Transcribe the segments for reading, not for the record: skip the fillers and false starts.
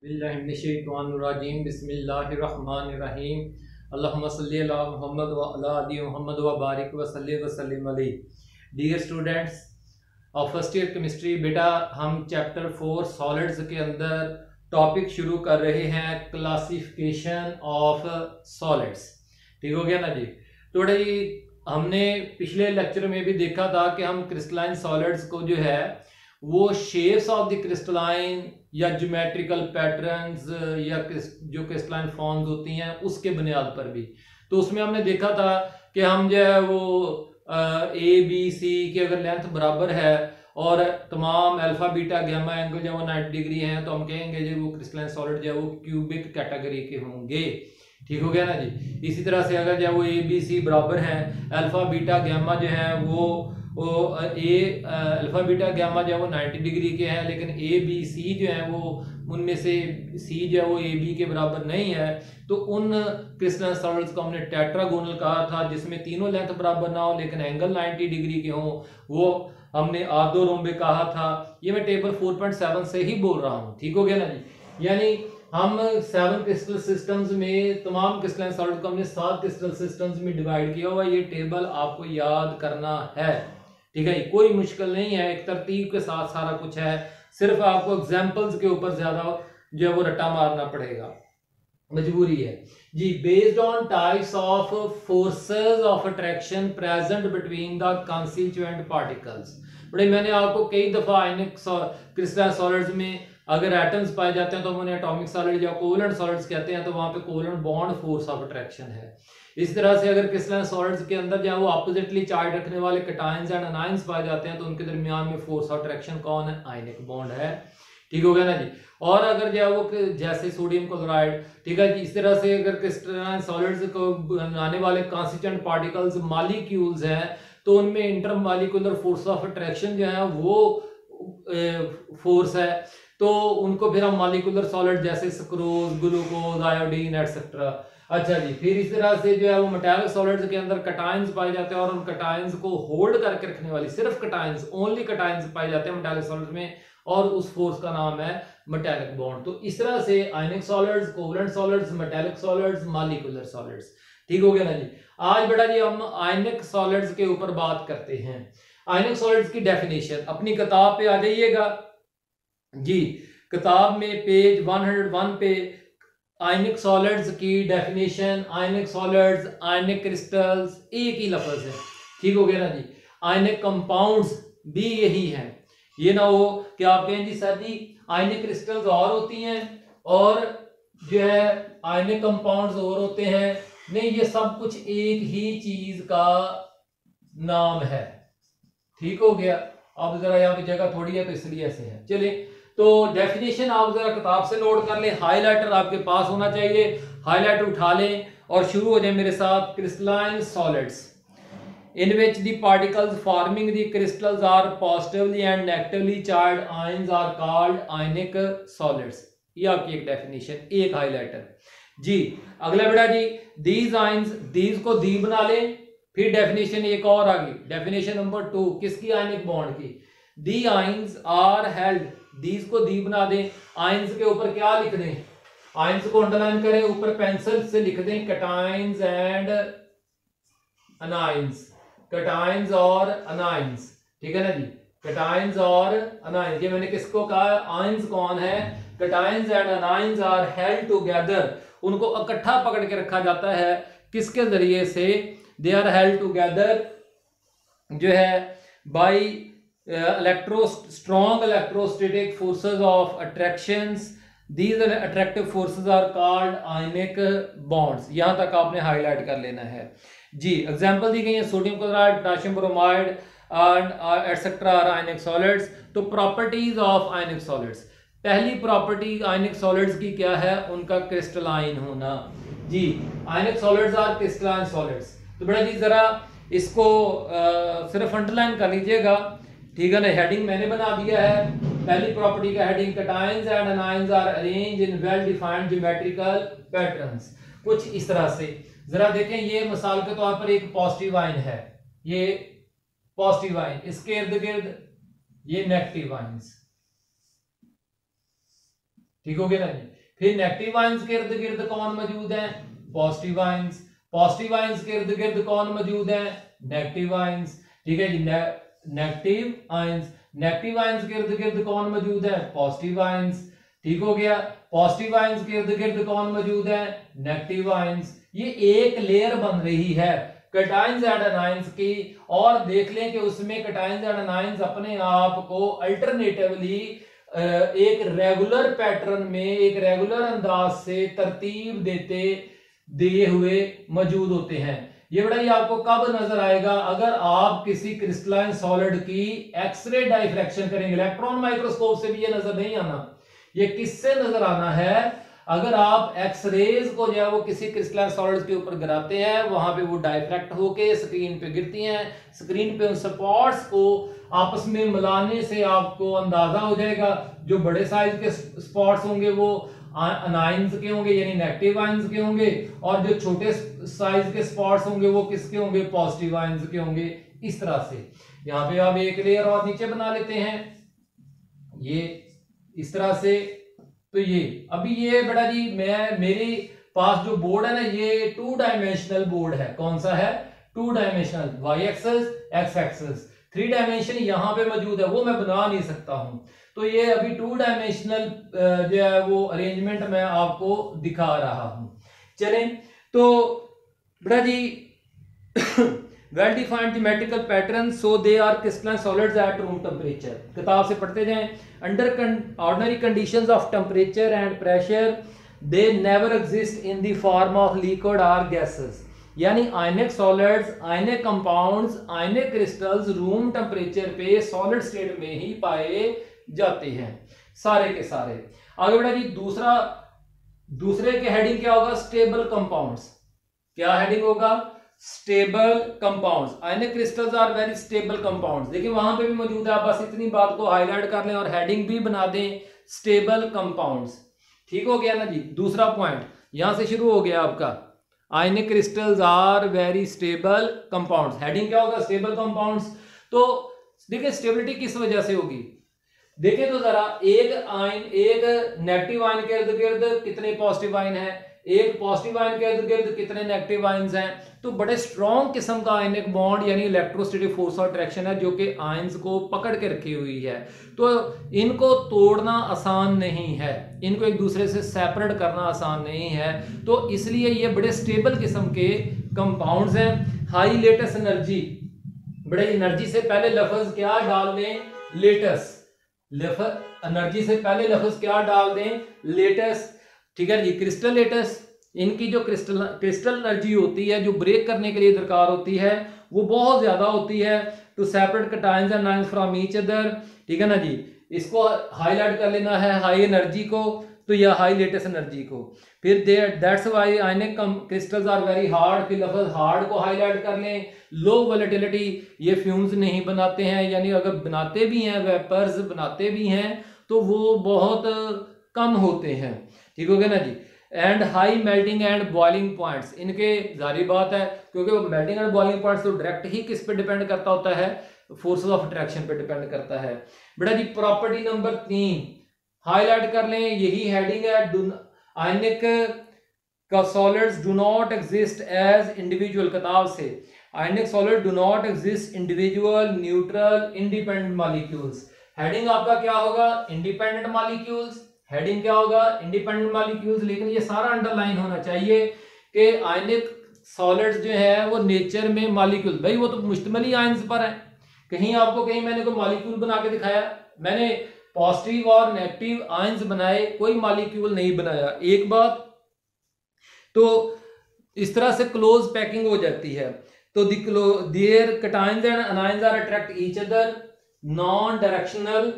बिस्मिल्लाहिर्रहमानिर्रहीम बिस्मिल्लाहिर्रहमानिर्रहीम अल्लाहुम्मा सल्ली अला मुहम्मद व अला आलि मुहम्मद व बारिक व सल्लिम अलैहि। Dear students of first year chemistry, बेटा हम चैप्टर 4 सॉलिड्स के अंदर टॉपिक शुरू कर रहे हैं क्लासिफिकेशन ऑफ सॉलिड्स। ठीक हो गया ना जी। तो बेटा जी हमने पिछले लेक्चर में भी देखा था कि हम क्रिस्टलाइन सॉलिड्स को जो है वो शेप्स ऑफ द क्रिस्टलाइन या ज्योमेट्रिकल पैटर्न्स या जो क्रिस्टलाइन फॉर्म्स होती हैं उसके बुनियाद पर भी, तो उसमें हमने देखा था कि हम जो है वो ए बी सी की अगर लेंथ बराबर है और तमाम अल्फा बीटा गैमा एंगल जो वो 90 डिग्री हैं तो हम कहेंगे जो वो क्रिस्टलाइन सॉलिड जो है वो क्यूबिक कैटेगरी के होंगे। ठीक हो गया ना जी। इसी तरह से अगर जो वो ए बी सी बराबर हैं, अल्फा बीटा गैमा जो है वो अल्फा बीटा गैमा जो है वो 90 डिग्री के हैं, लेकिन ए बी सी जो है वो उनमें से सी जो है वो ए बी के बराबर नहीं है, तो उन क्रिस्टलाइन सॉलिड्स को हमने टेट्रागोनल कहा था, जिसमें तीनों लेंथ बराबर ना हो लेकिन एंगल 90 डिग्री के हों, वो हमने आर्थोरोम्बिक कहा था। ये मैं टेबल 4.7 से ही बोल रहा हूँ। ठीक हो गया ना जी। यानी हम 7 क्रिस्टल सिस्टम्स में तमाम क्रिस्टलाइन सॉलिड को हमने 7 क्रिस्टल सिस्टम्स में डिवाइड किया हुआ। ये टेबल आपको याद करना है, ठीक है। कोई मुश्किल नहीं है, एक तरतीब के साथ सारा कुछ है, सिर्फ आपको एग्जांपल्स के ऊपर ज्यादा जो है वो रट्टा मारना पड़ेगा, मजबूरी है जी। Based on types of forces of attraction present between the constituent particles. बड़े मैंने आपको कई दफा आयनिक क्रिस्टलाइन सॉलिड्स में अगर एटम्स पाए जाते हैं तो हम उन्हें एटॉमिक सॉलिड या कोवेलेंट सॉलिड्स कहते हैं, तो वहां पे covalent bond force of attraction है। इस तरह से अगर क्रिस्टलाइन सॉलिड्स के अंदर जो है वो ऑपोजिटली चार्ज रखने वाले कैटायंस एंड अनायंस पाए जाते हैं तो उनके दरमियान में फोर्स ऑफ अट्रैक्शन कौन है? आयनिक बॉन्ड है। ठीक हो गया ना जी। और अगर जो है वो जैसे सोडियम क्लोराइड, ठीक है जी, इस तरह से अगर क्रिस्टलाइन सॉलिड्स को बनाने वाले कॉन्स्टिट्यूएंट पार्टिकल्स मॉलिक्यूल्स हैं तो उनमें इंटरमॉलिक्यूलर फोर्स ऑफ अट्रैक्शन जो है वो फोर्स है, तो उनको फिर हम मॉलिक्यूलर सॉलिड जैसे सक्रोज, ग्लूकोज, आयोडीन एटसेट्रा। अच्छा जी, फिर इस तरह से जो है वो मेटालिक सॉलिड्स के अंदर कटायंस पाए जाते हैं और उन कटायंस को होल्ड करके रखने वाली सिर्फ कटायंस, ओनली कटायंस पाए जाते हैं मेटालिक सॉलिड्स में, और उस फोर्स का नाम है मेटालिक बॉन्ड। तो इस तरह से आयनिक solids, covalent solids, metallic solids, molecular solids. ठीक हो गया ना जी। आज बेटा जी हम आयनिक सॉलिड्स के ऊपर बात करते हैं। आयनिक सॉलिड्स की डेफिनेशन अपनी किताब पे आ जाइएगा जी। किताब में पेज 101 पे आयनिक सॉलिड्स की डेफिनेशन, आयनिक सॉलिड्स, आयनिक क्रिस्टल्स एक ही लफ्ज है। ठीक हो गया ना जी। आयनिक कंपाउंड्स भी यही है। ये ना हो कि आप कहें जी सर जी आयनिक क्रिस्टल्स और होती हैं और जो है आयनिक कंपाउंड्स और होते हैं। नहीं, ये सब कुछ एक ही चीज का नाम है। ठीक हो गया। अब जरा यहाँ पे जगह थोड़ी है तो इसलिए ऐसे है। चलिए, तो डेफिनेशन आप जरा किताब से नोट कर लें, हाइलाइटर आपके पास होना चाहिए, हाइलाइटर उठा लें और शुरू हो जाए मेरे साथ। Crystalline solids in which the particles forming the crystals are positively and negatively charged ions are called ionic solids। ये आपकी एक डेफिनेशन, एक हाइलाइटर जी। अगला बेटा जी, these ions, these को दी बना लें, फिर डेफिनेशन एक और आ गई, डेफिनेशन नंबर 2 किसकी? आयनिक बॉन्ड की। the ions are held, these को दी बना दें, ions के ऊपर क्या लिख दें? ions को अंडरलाइन करें, ऊपर पेंसिल से लिख दें cations एंड अनाइंस, कैटायंस और अनाइंस। ठीक है ना जी, कैटायंस और अनाइंस। ये मैंने किसको कहा? आयंस कौन है? Cations and anions are held together, उनको इकट्ठा पकड़ के रखा जाता है किसके जरिए से? दे आर हेल्ड टुगेदर जो है bye strong electrostatic forces of attractions. These attractive forces are called ionic bonds। यहां तक आपने हाईलाइट कर लेना है जी। एग्जांपल दी गई है sodium chloride, potassium bromide and etcetera are ionic solids. तो प्रॉपर्टीज ऑफ आयनिक सॉलिड्स, पहली प्रॉपर्टी आयनिक सॉलिड्स की क्या है? उनका क्रिस्टलाइन होना जी। Ionic solids are crystalline solids. तो बेटा जी जरा इसको सिर्फ अंडरलाइन कर लीजिएगा, ठीक है ना। हेडिंग मैंने बना दिया है। पहली प्रॉपर्टी का heading, cations and anions are arranged in well defined geometrical patterns. कुछ इस तरह से जरा देखें, ये मिसाल के तौर पर एक पॉजिटिव आयन है, ये पॉजिटिव आयन, इसके इर्द गिर्द ये नेगेटिव आयंस। ठीक हो गया ना जी। फिर नेगेटिव आयंस के इर्द गिर्द कौन मौजूद है? Positive ions. पॉजिटिव आयंस के इर्द गिर्द कौन मौजूद है? Negative ions. ठीक है जी, नेगेटिव आयंस। नेगेटिव आयंस के इर्द गिर्द कौन मौजूद है? Positive ions. ठीक हो गया। पॉजिटिव आयंस के इर्द गिर्द कौन मौजूद है? Negative ions. ये एक लेयर बन रही है कैटायंस एंड एनायंस की, और देख लें कि उसमें कैटायंस एंड एनायंस अपने आप को अल्टरनेटिवली एक रेगुलर पैटर्न में, एक रेगुलर अंदाज से तरतीब देते दिए हुए मौजूद होते हैं। ये बड़ा ही आपको कब नजर आएगा? अगर आप किसी क्रिस्टलाइन सॉलिड की एक्सरे डाइफ्रैक्शन करेंगे, इलेक्ट्रॉन माइक्रोस्कोप से भी ये नजर नहीं आना। ये किससे नजर आना है? अगर आप एक्सरेज को जो है वो किसी क्रिस्टलाइन सॉलिड्स के ऊपर गिराते हैं, वहां पे वो डाइफ्रैक्ट होके स्क्रीन पे गिरती हैं, स्क्रीन पे उन स्पॉट्स को आपस में मिलाने से आपको अंदाजा हो जाएगा। जो बड़े साइज के स्पॉट्स होंगे वो अनायंस के होंगे, यानी नेगेटिव आयंस के होंगे, और जो छोटे साइज के स्पॉट्स होंगे वो किसके होंगे? पॉजिटिव आयंस के होंगे। इस तरह से यहाँ पे आप एक लेयर और नीचे बना लेते हैं, ये इस तरह से। तो ये अभी ये बेटा जी, मेरे पास जो बोर्ड है ना, ये 2 डायमेंशनल बोर्ड है। कौन सा है? 2 dimensional, y axis, x axis. 3 dimension यहाँ पे मौजूद है, वो मैं बना नहीं सकता हूं। तो ये अभी 2 डायमेंशनल जो है वो अरेंजमेंट मैं आपको दिखा रहा हूं। चलें, तो बेटा जी well defined geometrical pattern, so they are crystalline solids at room temperature. किताब से पढ़ते जाएं। Under ordinary conditions of temperature and pressure they never exist in the form of liquid और गैसेस। यानी ionic solids, ionic compounds, ionic crystals room temperature पे solid state में ही पाए जाते हैं, सारे के सारे। आगे बेटा जी, दूसरे के हेडिंग क्या होगा? Stable compounds. क्या हेडिंग होगा? Stable compounds. Ionic crystals are very stable compounds. देखिए वहां पे भी मौजूद है, आप बस इतनी बात को हाईलाइट कर लें और हेडिंग भी बना दें, स्टेबल कंपाउंड्स। ठीक हो गया ना जी। दूसरा पॉइंट यहां से शुरू हो गया आपका, ionic crystals are very stable compounds. Heading क्या होगा? Stable compounds. तो देखिए स्टेबिलिटी किस वजह से होगी? देखिए तो जरा, एक नेगेटिव आयन के इर्द गिर्द कितने पॉजिटिव आयन है, एक पॉजिटिव आयन के इर्द गिर्द कितने नेगेटिव आयंस हैं। तो बड़े स्ट्रॉन्ग किस्म का आयनिक बॉन्ड यानी इलेक्ट्रोस्टैटिक फोर्स ऑफ अट्रैक्शन है जो कि आयंस को पकड़ के रखी हुई है। तो इनको तोड़ना आसान नहीं है, इनको एक दूसरे से सेपरेट करना आसान नहीं है। तो इसलिए ये बड़े स्टेबल किस्म के कंपाउंड्स हैं। हाई लेटेस्ट एनर्जी, बड़े एनर्जी से पहले लफ्ज क्या डाल दें? लेटेस्ट। एनर्जी से पहले लफ्ज क्या डाल दें? लेटेस्ट। ठीक है जी। क्रिस्टल लेटेस्ट, इनकी जो क्रिस्टल एनर्जी होती है जो ब्रेक करने के लिए दरकार होती है वो बहुत ज्यादा होती है। To separate cations and ions from each other. ठीक है ना जी। इसको हाईलाइट कर लेना है, हाई एनर्जी को, तो या हाई लेटेस्ट एनर्जी को। फिर that's why ionic crystals are very hard. फिर लफ्ज हार्ड को हाईलाइट कर लें। लो वोलेटिलिटी, ये फ्यूम्स नहीं बनाते हैं, यानी अगर बनाते भी हैं, वेपर्स बनाते भी हैं, तो वो बहुत कम होते हैं। ठीक हो गया ना जी। And high melting and boiling points, इनके जारी बात है क्योंकि वो मेल्टिंग एंड बॉइलिंग पॉइंट्स तो डायरेक्ट ही किस पे डिपेंड करता होता है? फोर्सेस ऑफ अट्रैक्शन पे डिपेंड करता है। बेटा जी प्रॉपर्टी नंबर 3 हाईलाइट कर लें, यही हेडिंग है। आयनिक का solids do not exist as individual. किताब से, ionic solid do not exist individual, neutral, independent molecules. Heading आपका क्या होगा? Independent molecules. हेडिंग क्या होगा? Independent molecules. लेकिन ये सारा अंडरलाइन होना चाहिए कि आयनिक सॉलिड्स जो है वो नेचर में मॉलिक्यूल, भाई वो तो मुश्तमिल ही आयंस पर है। कहीं आपको कहीं मैंने कोई मॉलिक्यूल बना के दिखाया? मैंने पॉजिटिव और नेगेटिव आयंस बनाए, कोई मॉलिक्यूल नहीं बनाया। एक बात तो इस तरह से क्लोज पैकिंग हो जाती है। तो there cations and ions are attract each other, non directional,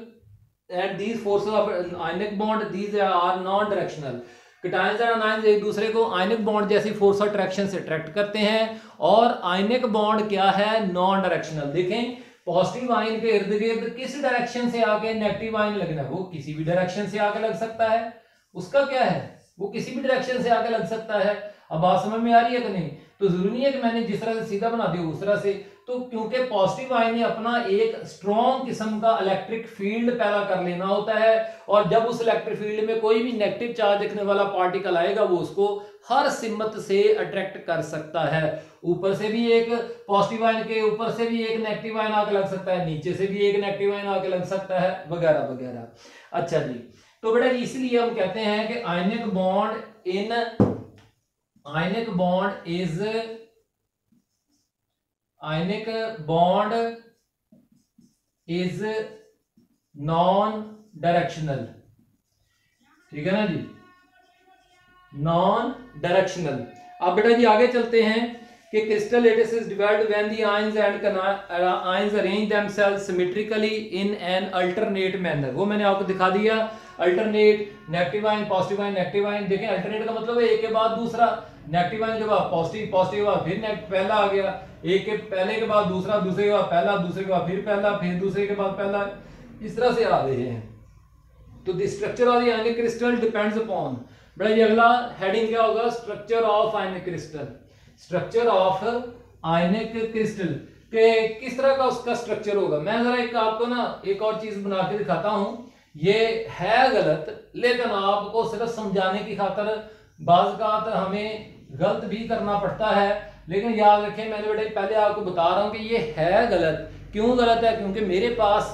and these forces of ionic bond, these are non directional. Cations and ions एक दूसरे को आयनिक बॉन्ड जैसी फोर्स ऑफ अट्रैक्शन से अट्रैक्ट करते हैं, और आयनिक बॉन्ड क्या है? Non directional. देखें पॉजिटिव आयन के इर्द गिर्द किस डायरेक्शन से आके नेगेटिव आयन लगना है? वो किसी भी डायरेक्शन से आके लग सकता है। उसका क्या है? वो किसी भी डायरेक्शन से आके लग सकता है। अब बात समझ में आ रही है कि नहीं? तो जरूरी नहीं है कि मैंने जिस तरह से सीधा बना दिया उस तरह से। तो क्योंकि पॉजिटिव आयन ने अपना एक स्ट्रॉन्ग किस्म का इलेक्ट्रिक फील्ड पैदा कर लेना होता है, और जब उस इलेक्ट्रिक फील्ड में कोई भी नेगेटिव चार्ज रखने वाला पार्टिकल आएगा वो उसको हर सिमत से अट्रैक्ट कर सकता है। ऊपर से भी एक पॉजिटिव आयन के ऊपर से भी एक नेगेटिव आयन आके लग सकता है, नीचे से भी एक नेगेटिव आयन आके लग सकता है, वगैरह वगैरह। अच्छा जी, तो बेटा इसलिए हम कहते हैं कि ionic bond is non directional, ठीक है ना जी, नॉन डायरेक्शनल। अब बेटा जी आगे चलते हैं कि crystal lattice is divided when the ions and ions arrange themselves symmetrically in an alternate manner. वो मैंने आपको दिखा दिया, alternate, negative ion, positive ion, negative ion. देखें अल्टरनेट का मतलब है एक के बाद दूसरा, नेगेटिव आयन के बाद पॉजिटिव, पॉजिटिव के बाद फिर पहला आ गया, एक के पहले के बाद दूसरा, दूसरे के बाद पहला, दूसरे के बाद फिर पहला, फिर दूसरे के बाद पहला, इस तरह से आ रहे हैं। तो the structure of the ionic crystal depends upon, बड़ा ये अगला हेडिंग क्या होगा, structure of ionic crystal. Structure of ionic crystal के किस तरह का उसका स्ट्रक्चर होगा। मैं जरा एक आपको ना एक और चीज बना के दिखाता हूं, ये है गलत लेकिन आपको सिर्फ समझाने की खातर बाज़ हमें गलत भी करना पड़ता है, लेकिन याद रखें मैंने बेटे पहले आपको बता रहा हूं कि ये है गलत। क्यों गलत है? क्योंकि मेरे पास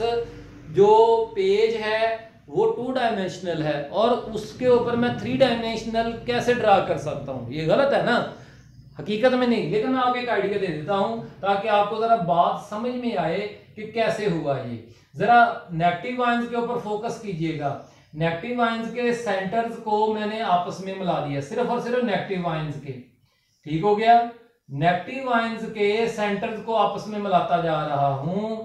जो पेज है वो 2 डायमेंशनल है और उसके ऊपर मैं 3 डायमेंशनल कैसे ड्रा कर सकता हूं, ये गलत है ना, हकीकत में नहीं। लेकिन मैं आपको एक आइडिया दे देता हूं ताकि आपको जरा बात समझ में आए कि कैसे हुआ ये। जरा नेगेटिव आयंस के ऊपर फोकस कीजिएगा। नेगेटिव आयंस के सेंटर्स को मैंने आपस में मिला दिया, सिर्फ और सिर्फ नेगेटिव आयंस के, ठीक हो गया। नेगेटिव आयंस के सेंटर्स को आपस में मिलाता जा रहा हूं,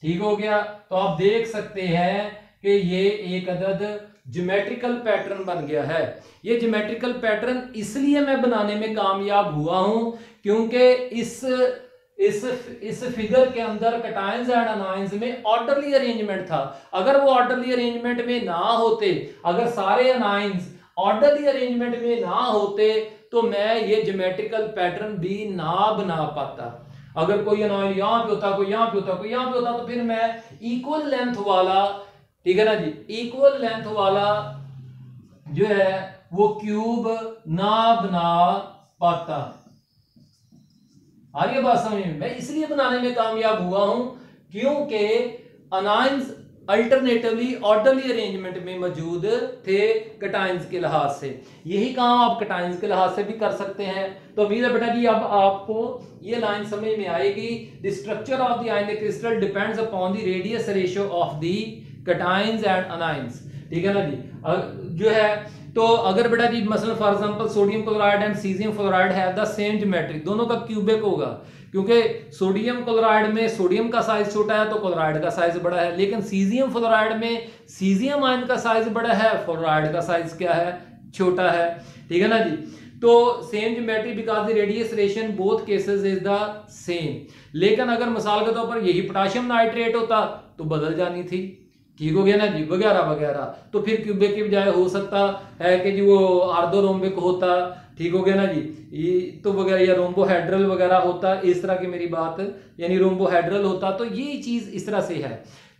ठीक हो गया। तो आप देख सकते हैं कि ये एक अदद ज्योमेट्रिकल पैटर्न बन गया है। ये ज्योमेट्रिकल पैटर्न इसलिए मैं बनाने में कामयाब हुआ हूं क्योंकि इस फिगर के अंदर कैटायंस एंड अनायंस में ऑर्डरली अरेंजमेंट था। अगर वो ऑर्डरली अरेंजमेंट में ना होते, अगर सारे अनायंस ऑर्डरली अरेंजमेंट में ना होते तो मैं ये ज्योमेट्रिकल पैटर्न भी ना बना पाता। अगर कोई अनायन यहां पे होता, कोई यहां पे होता, कोई यहां पे होता, तो फिर मैं इक्वल लेंथ वाला, ठीक है ना जी, इक्वल लेंथ वाला जो है वो क्यूब ना बना पाता। आ रही है बात समझ में? मैं इसलिए बनाने में कामयाब हुआ हूं क्योंकि अनायंस अल्टरनेटिवली ऑर्डरली अरेंजमेंट में मौजूद थे कैटायंस के लिहाज से। यही काम आप कैटायंस के लिहाज से भी कर सकते हैं। तो उम्मीद है बेटा जी अब आपको ये लाइन समझ में आएगी। The structure of the ionic crystal depends upon the radius ratio of the cations and anions, ठीक है ना जी। जो है तो अगर बेटा जी मसलन for example sodium chloride and caesium fluoride have the same geometry, दोनों का क्यूबिक होगा, क्योंकि सोडियम क्लोराइड में सोडियम का साइज छोटा है तो क्लोराइड का साइज बड़ा है, लेकिन सीजियम फ्लोराइड में सीजियम आयन का साइज बड़ा है, फ्लोराइड का साइज क्या है, छोटा है, ठीक है ना जी। तो same geometry because the radius ratio in both cases is the same. लेकिन अगर मिसाल के तौर पर यही पोटेशियम नाइट्रेट होता तो बदल जानी थी, ठीक हो गया ना जी, वगैरह वगैरह। तो फिर क्यूबिक की बजाय हो सकता है कि जी वो आर्थोरोम्बिक होता, ठीक हो गया ना जी, तो वगैरह, या रोम्बोहेड्रल वगैरह होता, इस तरह की मेरी बात, यानी रोम्बोहेड्रल होता। तो ये चीज इस तरह से है।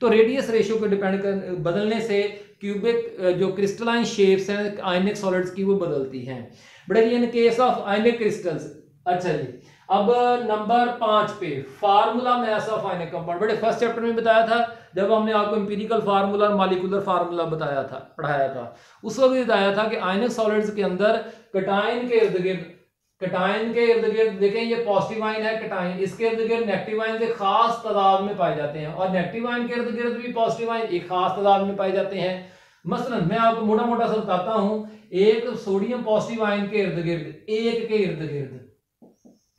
तो रेडियस रेशियो को डिपेंड कर बदलने से क्यूबिक जो क्रिस्टलाइन शेप्स हैं आयनिक सॉलिड्स की वो बदलती हैं। But in case of ionic crystals, अच्छा जी अब नंबर 5 पे formula math of ionic compound. बड़े फर्स्ट चैप्टर में बताया था जब हमने आपको एम्पिरिकल फार्मूला और मॉलिक्यूलर फार्मूला बताया था, पढ़ाया था, उस वक्त बताया था कि आयनिक सॉलिड्स के अंदर कैटायन के इर्द गिर्द देखें ये पॉजिटिव आयन है कैटायन, इसके इर्द गिर्द नेगेटिव आयन एक खास तादाद में पाए जाते हैं, और नेगेटिव आयन के इर्द गिर्द भी पॉजिटिव आयन एक खास तादाद में पाए जाते हैं। मसलन मैं आपको मोटा मोटा सा बताता हूं, एक सोडियम पॉजिटिव आयन के इर्द गिर्द, एक के इर्द गिर्द,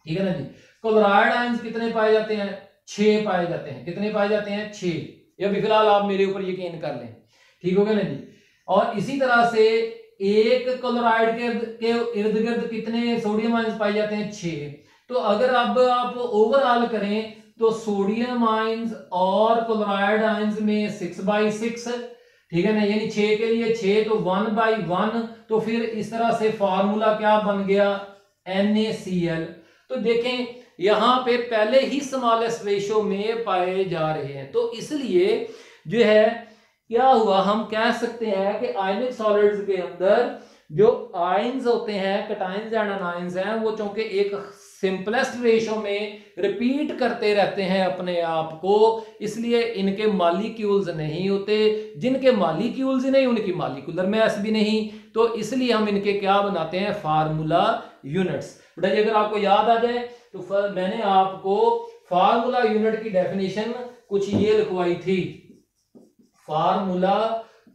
ठीक है ना जी, क्लोराइड आयंस कितने पाए जाते हैं, 6 पाए जाते हैं। कितने पाए जाते हैं, 6। या फिलहाल आप मेरे ऊपर यकीन कर लें, ठीक हो गया ना जी। और इसी तरह से एक क्लोराइड के इर्द गिर्द कितने सोडियम आयंस पाए जाते हैं, 6। तो अगर अब आप ओवरऑल करें तो सोडियम आयंस और क्लोराइड आयंस में 6/6, ठीक है ना, यानी 6 के लिए 6 तो 1/1। तो फिर इस तरह से फार्मूला क्या बन गया, NaCl। तो देखें यहाँ पे पहले ही स्मॉलेस्ट रेशो में पाए जा रहे हैं। तो इसलिए जो है क्या हुआ, हम कह सकते हैं कि आयनिक सॉलिड्स के अंदर जो आयंस होते हैं, कैटायंस एंड एनायंस हैं, वो चूंकि एक सिंपलेस्ट रेशो में रिपीट करते रहते हैं अपने आप को, इसलिए इनके मॉलिक्यूल्स नहीं होते। जिनके मॉलिक्यूल्स ही नहीं उनकी मॉलिक्यूलर मास भी नहीं, तो इसलिए हम इनके क्या बनाते हैं, फार्मूला यूनिट्स। बेटा अगर आपको याद आ जाए तो मैंने आपको फार्मूला यूनिट की डेफिनेशन कुछ ये लिखवाई थी। फार्मूला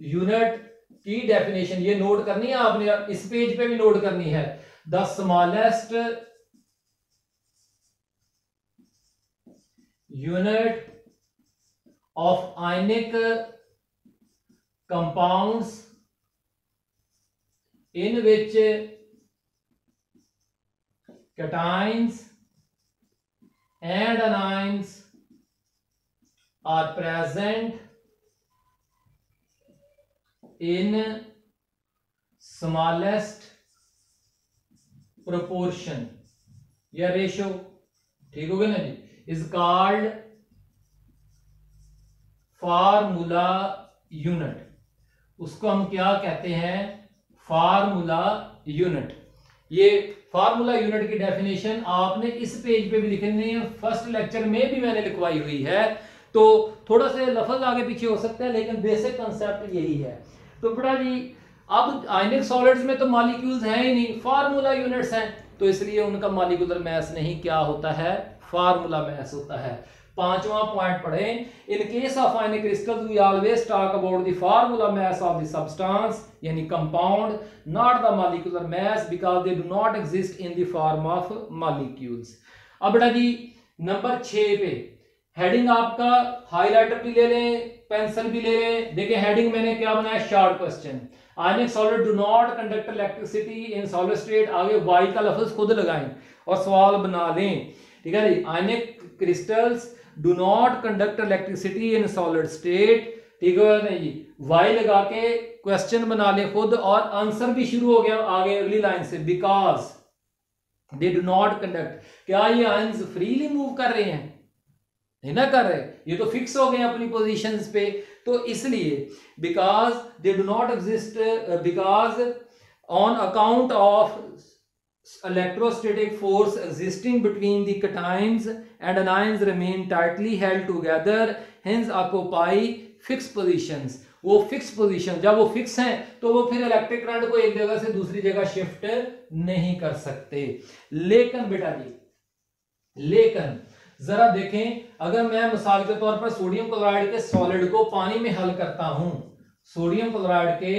यूनिट की डेफिनेशन ये नोट करनी है आपने, इस पेज पे भी नोट करनी है। The smallest unit of ionic compounds in which cations and anions are present in smallest proportion या रेशो, ठीक हो गया ना जी, इज कॉल्ड फार्मूला यूनिट। उसको हम क्या कहते हैं, फार्मूला यूनिट। ये फार्मूला यूनिट की डेफिनेशन आपने इस पेज पे भी लिखनी है, फर्स्ट लेक्चर में भी मैंने लिखवाई हुई है। तो थोड़ा सा लफ्ज आगे पीछे हो सकता है लेकिन बेसिक कंसेप्ट यही है। तो बेटा जी अब आयनिक सॉलिड्स में तो मॉलिक्यूल्स हैं ही नहीं, फार्मूला यूनिट्स हैं, तो इसलिए उनका मॉलिक्यूलर मास नहीं क्या होता है, फार्मूला मास होता है। पांचवा पॉइंट पढ़ें, in case of ionic crystals we always talk about the formula mass of the substance यानी compound, not the molecular mass because they do not exist in the form of molecules. अब बेटा जी number 6 पे heading आपका highlighter भी ले लें, pencil भी ले लें। देखिए हेडिंग मैंने क्या बनाया, short question. Ionic solid do not conduct electricity in solid state, आगे वाई का लफ्ज खुद लगाएं और सवाल बना लें, ठीक है जी। Ionic crystals do not conduct electricity in solid state, ठीक है ना जी। वाई लगा के क्वेश्चन बना लें खुद और आंसर भी शुरू हो गया आगे अगली लाइन से, because they do not conduct, क्या ये आयंस फ्रीली मूव कर रहे हैं, नहीं ना कर रहे, ये तो फिक्स हो गए अपनी पोजीशंस पे। तो इसलिए because they do not exist, because on account of electrostatic force existing between the cations and anions remain tightly held together, hence occupy fixed positions। वो फिक्स पोजीशन, जब वो फिक्स हैं तो वो फिर इलेक्ट्रिक करंट को एक जगह से दूसरी जगह शिफ्ट नहीं कर सकते। लेकिन बेटा जी, लेकिन जरा देखें, अगर मैं मिसाल के तौर पर सोडियम क्लोराइड के सॉलिड को पानी में हल करता हूं, सोडियम क्लोराइड के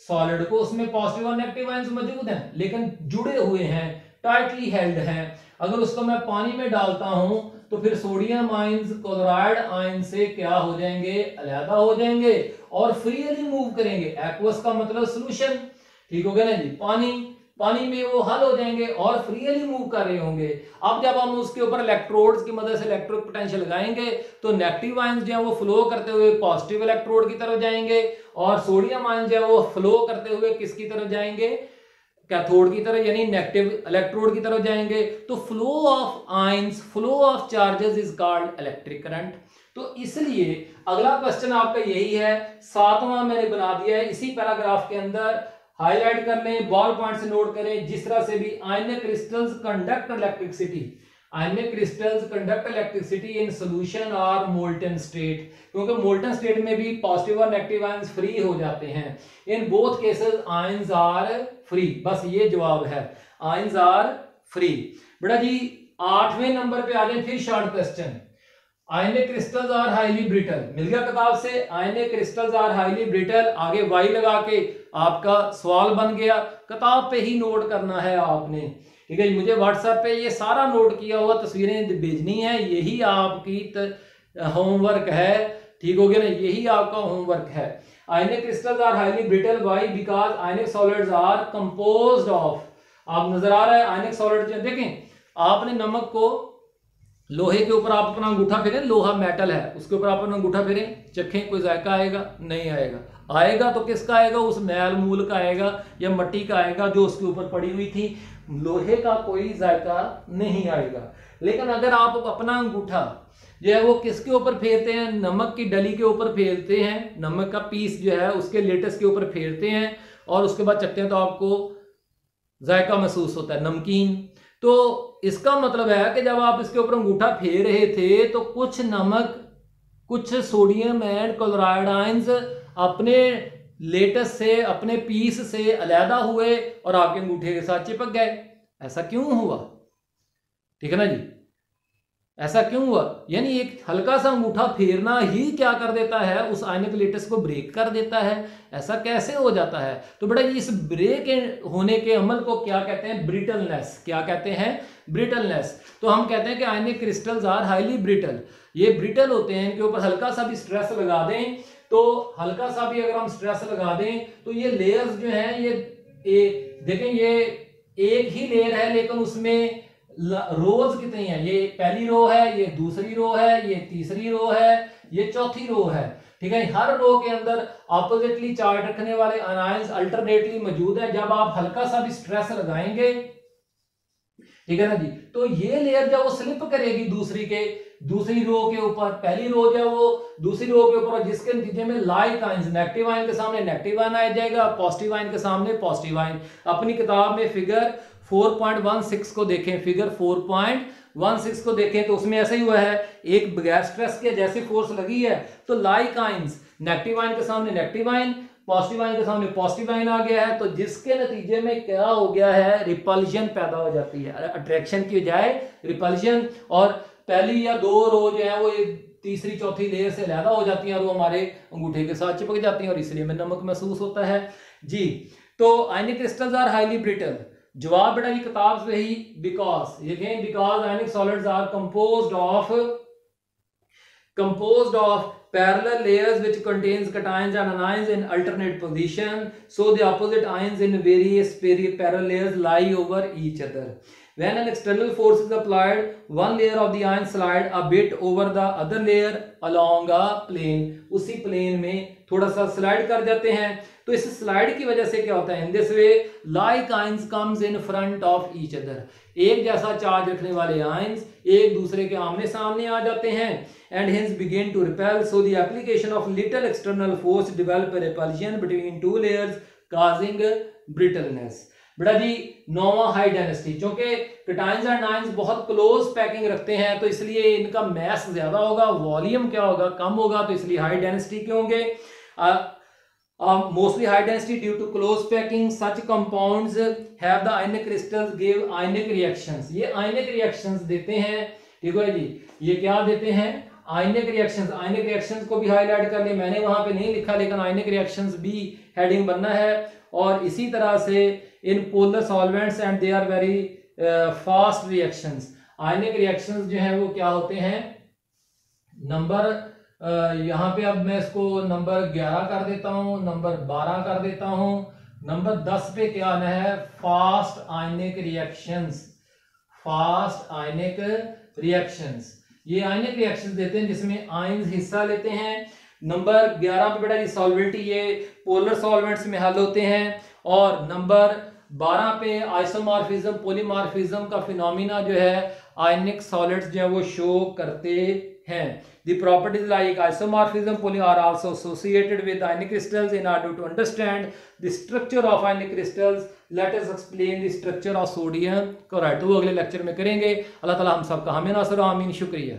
सॉलिड को, उसमें पॉजिटिव और नेगेटिव आयंस मौजूद हैं लेकिन जुड़े हुए हैं, टाइटली हेल्ड हैं। अगर उसको मैं पानी में डालता हूं तो फिर सोडियम आयंस क्लोराइड आयन से क्या हो जाएंगे, अलग हो जाएंगे और फ्रीली मूव करेंगे। एक्वस का मतलब सॉल्यूशन, ठीक हो गया ना जी। पानी में वो हल हो जाएंगे और फ्रीली मूव कर रहे होंगे। अब जब हम उसके ऊपर इलेक्ट्रोड्स की मदद से इलेक्ट्रिक पोटेंशियल लगाएंगे तो नेगेटिव आयंस जो है वो फ्लो करते हुए पॉजिटिव इलेक्ट्रोड की तरफ जाएंगे और सोडियम आयन जो है वो फ्लो करते हुए किसकी तरफ जाएंगे, कैथोड की तरफ, यानी नेगेटिव इलेक्ट्रोड की तरफ जाएंगे। तो flow of ions, flow of charges is called electric current. तो इसलिए अगला क्वेश्चन आपका यही है, 7वां मैंने बना दिया है इसी पैराग्राफ के अंदर, हाईलाइट कर लें, बॉल पॉइंट से नोट करें। जिस तरह से भी आयनिक crystals conduct electricity, ionic crystals conduct electricity in solution और मोल्टन स्टेट, क्योंकि मोल्टन स्टेट में भी पॉजिटिव और नेगेटिव आयंस फ्री हो जाते हैं। In both cases ions are free, बस ये जवाब है, आयंस आर फ्री। बेटा जी 8वें नंबर पे आ जाए, फिर short question. Ionic crystals are highly brittle, मिल गया किताब से, ionic crystals are highly brittle, आगे वाई लगा के आपका सवाल बन गया, किताब पे ही नोट करना है आपने, ठीक है। मुझे व्हाट्सएप पे ये सारा नोट किया हुआ तस्वीरें भेजनी है, यही आपकी होमवर्क है, ठीक हो गया ना, यही आपका होमवर्क है। Ionic crystals are highly brittle, why, because ionic solids are composed of, आप नजर आ रहा है आयनिक सॉलिड, देखें आपने नमक को लोहे के ऊपर आप अपना अंगूठा फेरें, लोहा मेटल है, उसके ऊपर आप अपना अंगूठा फेरें, चखें, कोई जायका आएगा, नहीं आएगा। आएगा तो किसका आएगा, उस मैल मूल का आएगा या मट्टी का आएगा जो उसके ऊपर पड़ी हुई थी। लोहे का कोई जायका नहीं आएगा। लेकिन अगर आप अपना अंगूठा जो है वो किसके ऊपर फेरते हैं, नमक की डली के ऊपर फेरते हैं, नमक का पीस जो है उसके लेटेस्ट के ऊपर फेरते हैं और उसके बाद चखते हैं तो आपको जायका महसूस होता है, नमकीन। तो इसका मतलब है कि जब आप इसके ऊपर अंगूठा फेर रहे थे तो कुछ नमक, कुछ सोडियम एंड क्लोराइड आयंस अपने लेटेस्ट से, अपने पीस से अलहदा हुए और आपके अंगूठे के साथ चिपक गए। ऐसा क्यों हुआ? ठीक है ना जी, ऐसा क्यों हुआ? यानी एक हल्का सा अंगूठा फेरना ही क्या कर देता है, उस आयनिक लेटेस्ट को ब्रेक कर देता है। ऐसा कैसे हो जाता है? तो बेटा इस ब्रेक होने के अमल को क्या कहते हैं? ब्रिटलनेस। क्या कहते हैं? ब्रिटलनेस। तो हम कहते हैं कि ionic crystals are highly brittle. ये ब्रिटल होते हैं, इनके ऊपर हल्का सा भी स्ट्रेस लगा दें, तो हल्का सा भी अगर हम स्ट्रेस लगा दें तो ये लेयर्स जो हैं ये देखें, ये एक ही लेयर है लेकिन उसमें रोज कितनी है? ये पहली रो है, ये दूसरी रो है, ये तीसरी रो है, ये चौथी रो है। ठीक है, हर रो के अंदर ऑपोजिटली चार्ज रखने वाले आयंस अल्टरनेटली मौजूद है। जब आप हल्का सा भी स्ट्रेस लगाएंगे, ठीक है ना जी, तो ये लेयर जब वो स्लिप करेगी दूसरी रो के ऊपर, पहली रो जो वो दूसरी रो के ऊपर, जिसके नतीजे में लाइक आयंस, नेगेटिव आयन के सामने नेगेटिव आयन आ जाएगा, पॉजिटिव आयन के सामने पॉजिटिव आयन। अपनी किताब में फिगर 4.16 को देखें, फिगर 4.16 को देखें तो उसमें ऐसा ही हुआ है, एक बगैर स्ट्रेस के जैसे फोर्स लगी है तो लाइक आयंस, नेगेटिव आयन के सामने नेगेटिव आयन, पॉजिटिव आयन के सामने पॉजिटिव आयन आ गया है। तो जिसके नतीजे में क्या हो गया है, रिपल्शन पैदा हो जाती है, अट्रैक्शन की बजाय रिपल्शन। और पहली या दो रो जो है वो तीसरी चौथी लेयर से अलहदा हो जाती है और वो हमारे अंगूठे के साथ चिपक जाती हैं और इसलिए हमें नमक महसूस होता है जी। तो ionic crystals are highly brittle. जवाब बेटा की किताब से ही, because ionic solids are composed of parallel layers which contains cations and anions in alternate position, so the opposite ions in various parallel layers lie over each other. When an external force is applied, one layer of the ion slide a bit over the other layer along a plane. उसी plane में थोड़ा सा slide कर जाते हैं। तो इस slide की वजह से क्या होता है, in this way like ions comes in front of each other. एक जैसा चार्ज रखने वाले आयंस एक दूसरे के आमने सामने आ जाते हैं and hence begin to repel. So the application of little external force develop a repulsion between two layers causing brittleness. बेटा जी नोवा हाई डेंसिटी, क्योंकि कैटायंस एंड आयंस बहुत क्लोज पैकिंग रखते हैं तो इसलिए इनका मैस ज्यादा होगा, वॉल्यूम क्या होगा, कम होगा, तो इसलिए हाई डेंसिटी के होंगे। Mostly high density due to close packing. Such compounds have the ionic crystals give ionic reactions. ये ionic reactions देते हैं, ठीक है जी। ये क्या देते हैं? आयनिक रिएक्शंस। आयनिक रिएक्शंस को भी हाईलाइट कर लिया, मैंने वहां पे नहीं लिखा लेकिन आयनिक रिएक्शंस भी हेडिंग बनना है। और इसी तरह से in polar solvents and they are very fast reactions. Ionic reactions जो है वो क्या होते हैं, नंबर यहाँ पे अब मैं इसको नंबर 11 कर देता हूँ, नंबर 12 कर देता हूँ, नंबर 10 पे क्या आना है, फास्ट आयनिक रिएक्शंस। फास्ट आयनिक रिएक्शंस, ये आयनिक रिएक्शंस देते हैं जिसमें आयंस हिस्सा लेते हैं। नंबर 11 पे बेटा ये सॉल्वेंट, ये पोलर सॉल्वेंट्स में हल होते हैं। और नंबर 12 पे आइसोमॉर्फिज्म, पॉलीमॉर्फिज्म का फिनोमिना जो है आयनिक सॉलिड्स जो है वो शो करते हैं। The properties like isomorphism, poly are also associated with ionic crystals. In order to understand the structure of ionic crystals, let us explain the structure of sodium chloride. तो वो अगले लेक्चर में करेंगे। अल्लाह ताला हम सब का हमें नासर आमीन। शुक्रिया।